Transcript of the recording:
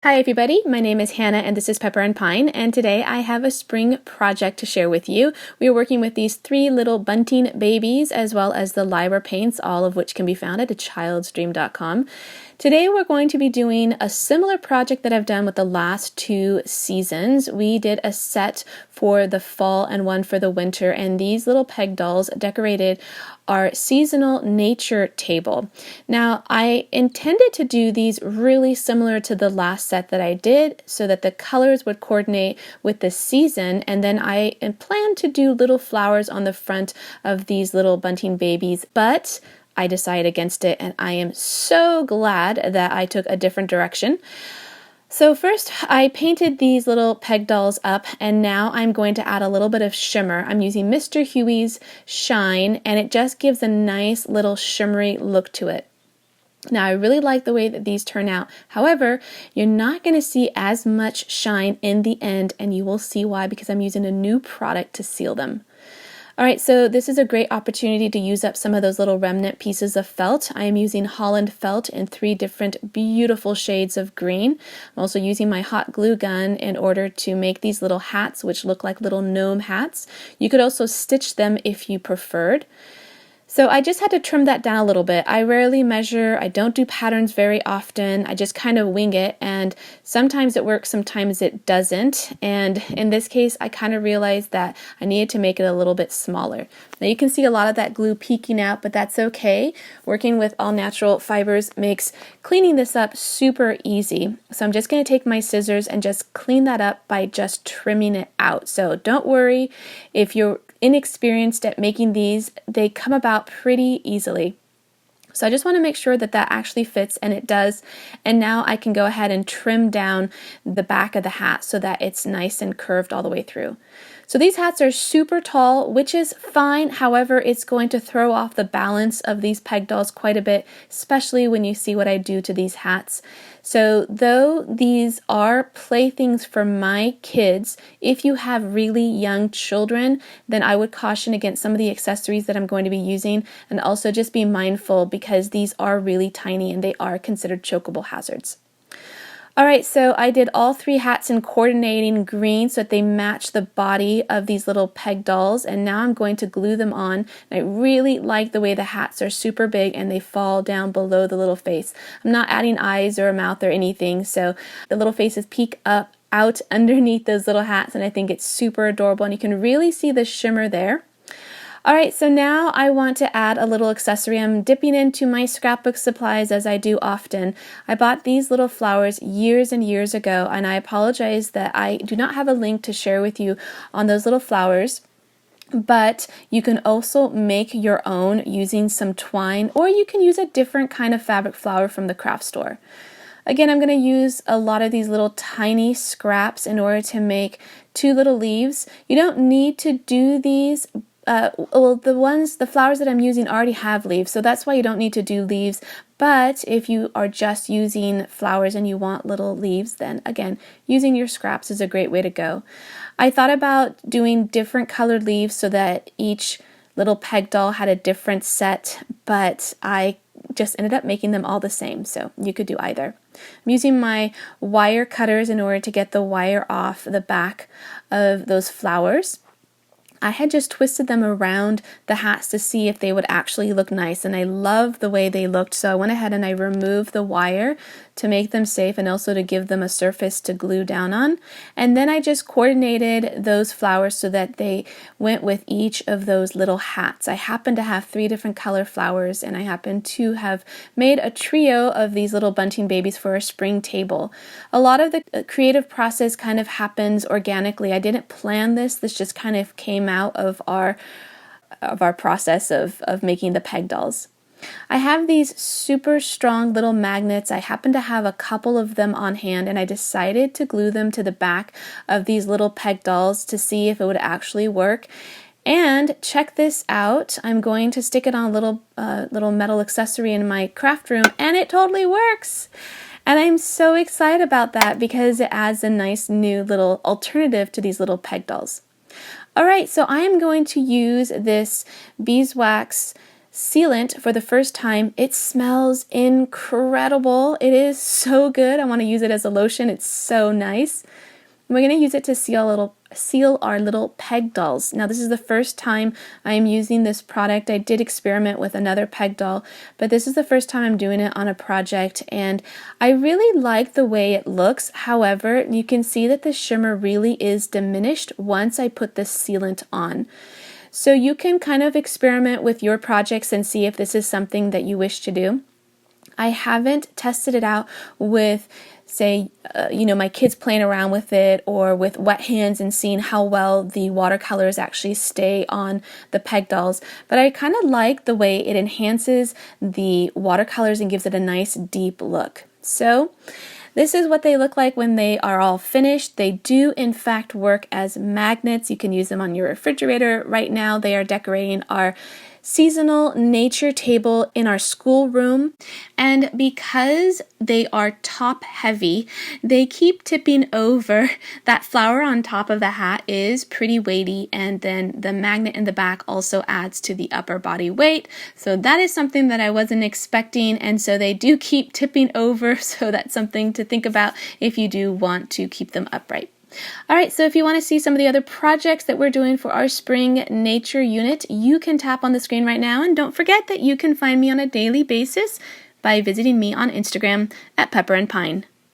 Hi everybody, my name is Hannah and this is Pepper and Pine, and today I have a spring project to share with you. We are working with these three little bunting babies as well as the Lyra paints, all of which can be found at achildsdream.com. Today we're going to be doing a similar project that I've done with the last two seasons. We did a set for the fall and one for the winter, and these little peg dolls decorated our seasonal nature table. Now, I intended to do these really similar to the last set that I did so that the colors would coordinate with the season, and then I planned to do little flowers on the front of these little bunting babies, but I decided against it, and I am so glad that I took a different direction. So first I painted these little peg dolls up, and now I'm going to add a little bit of shimmer. I'm using Mr. Huey's Shine, and it just gives a nice little shimmery look to it. Now I really like the way that these turn out. However, you're not going to see as much shine in the end, and you will see why, because I'm using a new product to seal them. Alright, so this is a great opportunity to use up some of those little remnant pieces of felt. I am using Holland felt in 3 different beautiful shades of green. I'm also using my hot glue gun in order to make these little hats, which look like little gnome hats. You could also stitch them if you preferred. So I just had to trim that down a little bit. I rarely measure, I don't do patterns very often, I just kind of wing it, and sometimes it works, sometimes it doesn't, and in this case I kind of realized that I needed to make it a little bit smaller. Now you can see a lot of that glue peeking out, but that's okay. Working with all natural fibers makes cleaning this up super easy. So I'm just going to take my scissors and just clean that up by just trimming it out. So don't worry if you're inexperienced at making these, they come about pretty easily. So I just want to make sure that that actually fits, and it does. And now I can go ahead and trim down the back of the hat so that it's nice and curved all the way through. So these hats are super tall, which is fine. However, it's going to throw off the balance of these peg dolls quite a bit, especially when you see what I do to these hats. So though these are playthings for my kids, if you have really young children, then I would caution against some of the accessories that I'm going to be using, and also just be mindful because these are really tiny and they are considered chokeable hazards. Alright, so I did all 3 hats in coordinating green so that they match the body of these little peg dolls, and now I'm going to glue them on. And I really like the way the hats are super big and they fall down below the little face. I'm not adding eyes or a mouth or anything, so the little faces peek up out underneath those little hats, and I think it's super adorable, and you can really see the shimmer there. Alright, so now I want to add a little accessory. I'm dipping into my scrapbook supplies as I do often. I bought these little flowers years and years ago, and I apologize that I do not have a link to share with you on those little flowers. But you can also make your own using some twine, or you can use a different kind of fabric flower from the craft store. Again, I'm going to use a lot of these little tiny scraps in order to make 2 little leaves. You don't need to do these. The flowers that I'm using already have leaves, so that's why you don't need to do leaves. But if you are just using flowers and you want little leaves, then again, using your scraps is a great way to go. I thought about doing different colored leaves so that each little peg doll had a different set, but I just ended up making them all the same, so you could do either. I'm using my wire cutters in order to get the wire off the back of those flowers. I had just twisted them around the hats to see if they would actually look nice, and I love the way they looked, so I went ahead and I removed the wire to make them safe and also to give them a surface to glue down on. And then I just coordinated those flowers so that they went with each of those little hats. I happen to have 3 different color flowers, and I happen to have made a trio of these little bunting babies for a spring table. A lot of the creative process kind of happens organically. I didn't plan this. This just kind of came out of our process of making the peg dolls. I have these super strong little magnets. I happen to have a couple of them on hand, and I decided to glue them to the back of these little peg dolls to see if it would actually work. And check this out. I'm going to stick it on a little metal accessory in my craft room, and it totally works. And I'm so excited about that because it adds a nice new little alternative to these little peg dolls. Alright, so I am going to use this beeswax sealant for the first time. It smells incredible. It is so good. I want to use it as a lotion. It's so nice. We're going to use it to seal our little peg dolls. Now, this is the first time I'm using this product. I did experiment with another peg doll, but this is the first time I'm doing it on a project, and I really like the way it looks. However, you can see that the shimmer really is diminished once I put this sealant on. So you can kind of experiment with your projects and see if this is something that you wish to do. I haven't tested it out with, say, my kids playing around with it or with wet hands and seeing how well the watercolors actually stay on the peg dolls. But I kind of like the way it enhances the watercolors and gives it a nice deep look. So this is what they look like when they are all finished. They do in fact work as magnets. You can use them on your refrigerator. Right now they are decorating our seasonal nature table in our schoolroom, and because they are top heavy, they keep tipping over. That flower on top of the hat is pretty weighty, and then the magnet in the back also adds to the upper body weight, so that is something that I wasn't expecting, and so they do keep tipping over, so that's something to think about if you do want to keep them upright. Alright, so if you want to see some of the other projects that we're doing for our spring nature unit, you can tap on the screen right now, and don't forget that you can find me on a daily basis by visiting me on Instagram at pepper&pine.